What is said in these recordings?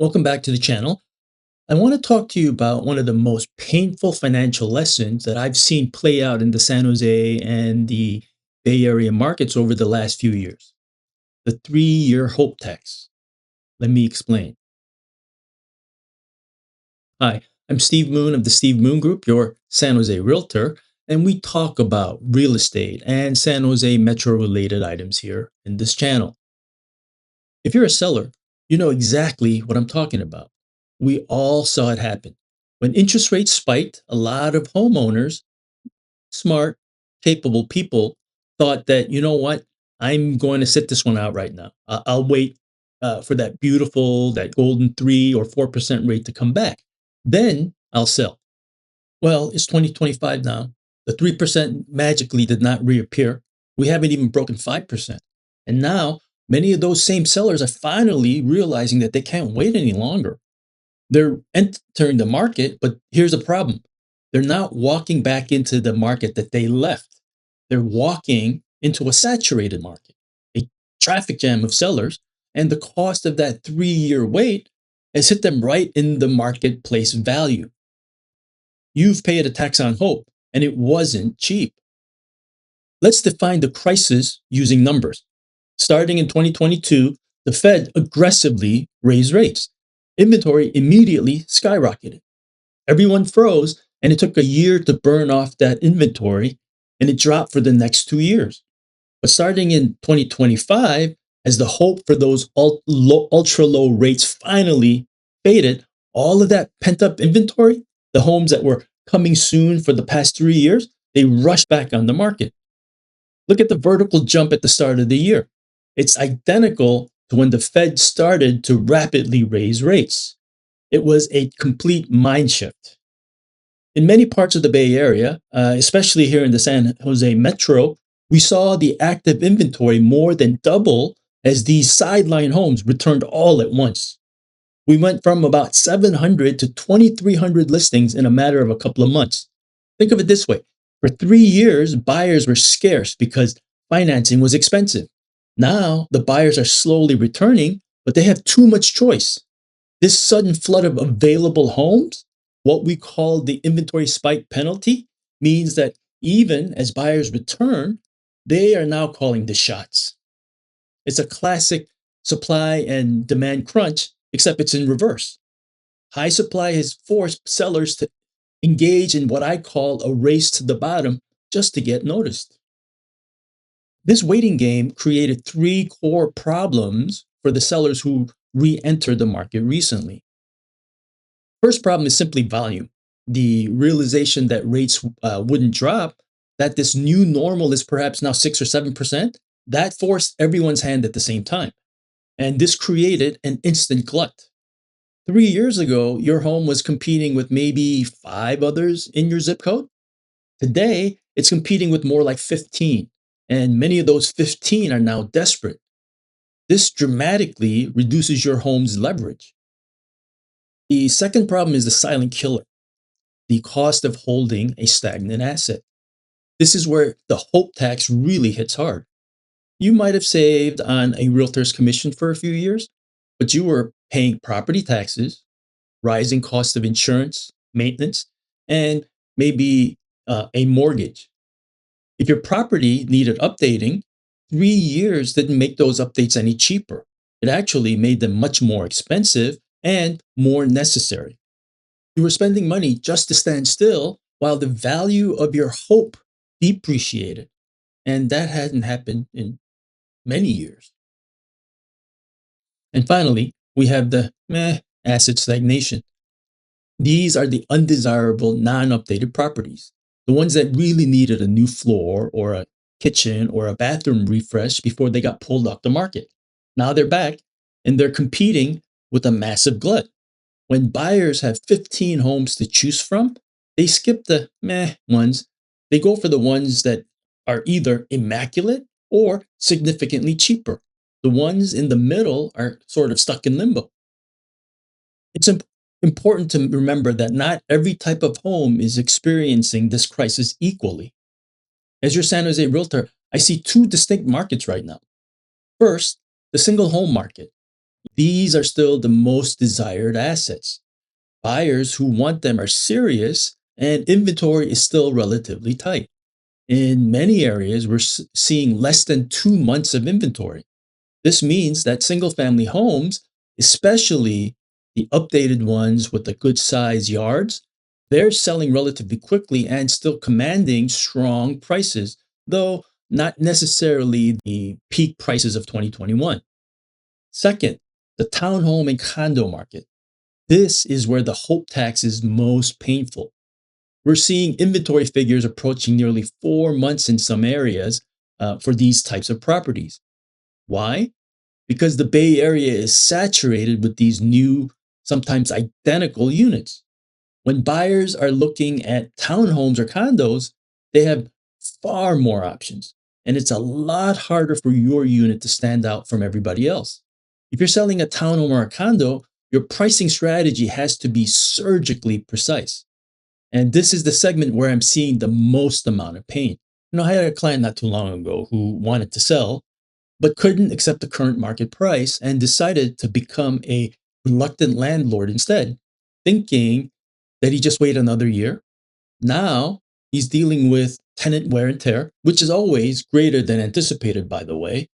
Welcome back to the channel. I want to talk to you about one of the most painful financial lessons that I've seen play out in the San Jose and the Bay Area markets over the last few years. The 3-year hope tax. Let me explain. Hi, I'm Steve Mun of the Steve Mun Group, your San Jose realtor, and we talk about real estate and San Jose metro related items here in this channel. If you're a seller, you know exactly what I'm talking about. We all saw it happen. When interest rates spiked, a lot of homeowners, smart, capable people, thought that, you know what, I'm going to sit this one out right now. I'll wait for that beautiful, that golden 3 or 4% rate to come back. Then I'll sell. Well, it's 2025 now. The 3% magically did not reappear. We haven't even broken 5%. And now many of those same sellers are finally realizing that they can't wait any longer. They're entering the market, but here's the problem. They're not walking back into the market that they left. They're walking into a saturated market, a traffic jam of sellers, and the cost of that 3-year wait has hit them right in the marketplace value. You've paid a tax on hope, and it wasn't cheap. Let's define the crisis using numbers. Starting in 2022, the Fed aggressively raised rates. Inventory immediately skyrocketed. Everyone froze, and it took a year to burn off that inventory, and it dropped for the next 2 years. But starting in 2025, as the hope for those ultra low rates finally faded, all of that pent up inventory, the homes that were coming soon for the past 3 years, they rushed back on the market. Look at the vertical jump at the start of the year. It's identical to when the Fed started to rapidly raise rates. It was a complete mind shift. In many parts of the Bay Area, especially here in the San Jose metro, we saw the active inventory more than double as these sideline homes returned all at once. We went from about 700 to 2,300 listings in a matter of a couple of months. Think of it this way. For 3 years, buyers were scarce because financing was expensive. Now, the buyers are slowly returning, but they have too much choice. This sudden flood of available homes, what we call the inventory spike penalty, means that even as buyers return, they are now calling the shots. It's a classic supply and demand crunch, except it's in reverse. High supply has forced sellers to engage in what I call a race to the bottom just to get noticed. This waiting game created three core problems for the sellers who re entered the market recently. First problem is simply volume. The realization that rates wouldn't drop, that this new normal is perhaps now 6 or 7%, that forced everyone's hand at the same time. And this created an instant glut. 3 years ago, your home was competing with maybe 5 others in your zip code. Today, it's competing with more like 15. And many of those 15 are now desperate. This dramatically reduces your home's leverage. The second problem is the silent killer, the cost of holding a stagnant asset. This is where the hope tax really hits hard. You might have saved on a realtor's commission for a few years, but you were paying property taxes, rising cost of insurance, maintenance, and maybe a mortgage. If your property needed updating, 3 years didn't make those updates any cheaper. It actually made them much more expensive and more necessary. You were spending money just to stand still while the value of your hope depreciated. And that hadn't happened in many years. And finally, we have the Meh Asset Stagnation. These are the undesirable, non updated properties, the ones that really needed a new floor or a kitchen or a bathroom refresh before they got pulled off the market. Now they're back and they're competing with a massive glut. When buyers have 15 homes to choose from, they skip the meh ones. They go for the ones that are either immaculate or significantly cheaper. The ones in the middle are sort of stuck in limbo. It's important to remember that not every type of home is experiencing this crisis equally. As your San Jose realtor, I see two distinct markets right now. First, the single home market. These are still the most desired assets. Buyers who want them are serious, and inventory is still relatively tight. In many areas, we're seeing less than 2 months of inventory. This means that single family homes, especially the updated ones with the good size yards, they're selling relatively quickly and still commanding strong prices, though not necessarily the peak prices of 2021. Second, the townhome and condo market. This is where the hope tax is most painful. We're seeing inventory figures approaching nearly 4 months in some areas for these types of properties. Why? Because the Bay Area is saturated with these new, sometimes identical units. When buyers are looking at townhomes or condos, they have far more options, and it's a lot harder for your unit to stand out from everybody else. If you're selling a townhome or a condo, your pricing strategy has to be surgically precise. And this is the segment where I'm seeing the most amount of pain. I had a client not too long ago who wanted to sell, but couldn't accept the current market price and decided to become a reluctant landlord instead, thinking that he just wait another year. Now he's dealing with tenant wear and tear, which is always greater than anticipated, by the way,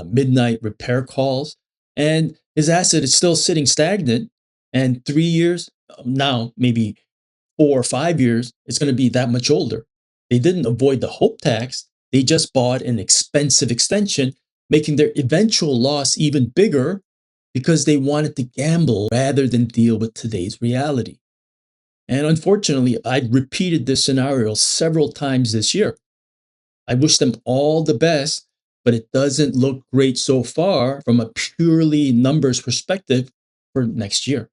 midnight repair calls, and his asset is still sitting stagnant. And 3 years, now maybe 4 or 5 years, it's going to be that much older. They didn't avoid the hope tax, they just bought an expensive extension, making their eventual loss even bigger because they wanted to gamble rather than deal with today's reality. And unfortunately, I've repeated this scenario several times this year. I wish them all the best, but it doesn't look great so far from a purely numbers perspective for next year.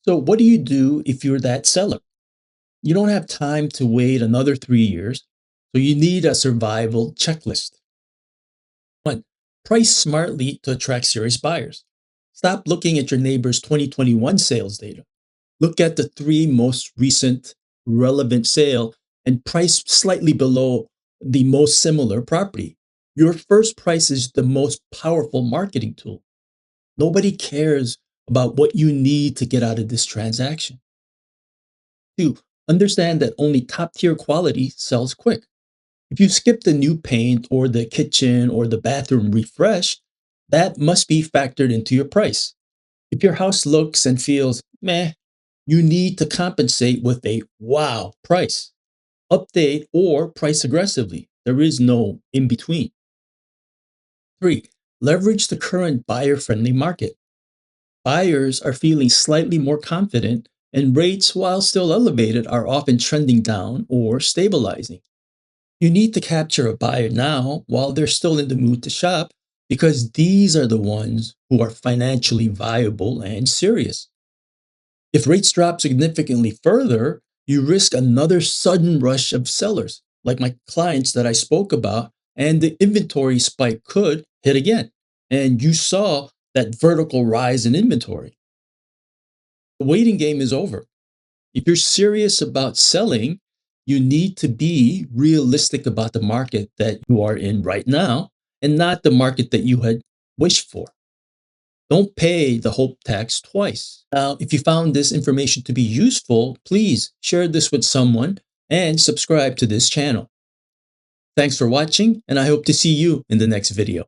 So, what do you do if you're that seller? You don't have time to wait another 3 years, so you need a survival checklist. One, price smartly to attract serious buyers. Stop looking at your neighbor's 2021 sales data. Look at the three most recent relevant sale and price slightly below the most similar property. Your first price is the most powerful marketing tool. Nobody cares about what you need to get out of this transaction. Two, understand that only top tier quality sells quick. If you skip the new paint or the kitchen or the bathroom refresh, that must be factored into your price. If your house looks and feels meh, you need to compensate with a wow price. Update or price aggressively. There is no in between. Three, leverage the current buyer friendly market. Buyers are feeling slightly more confident, and rates, while still elevated, are often trending down or stabilizing. You need to capture a buyer now while they're still in the mood to shop because these are the ones who are financially viable and serious. If rates drop significantly further, you risk another sudden rush of sellers, like my clients that I spoke about, and the inventory spike could hit again. And you saw that vertical rise in inventory. The waiting game is over. If you're serious about selling, you need to be realistic about the market that you are in right now and not the market that you had wished for. Don't pay the hope tax twice. Now, if you found this information to be useful, please share this with someone and subscribe to this channel. Thanks for watching, and I hope to see you in the next video.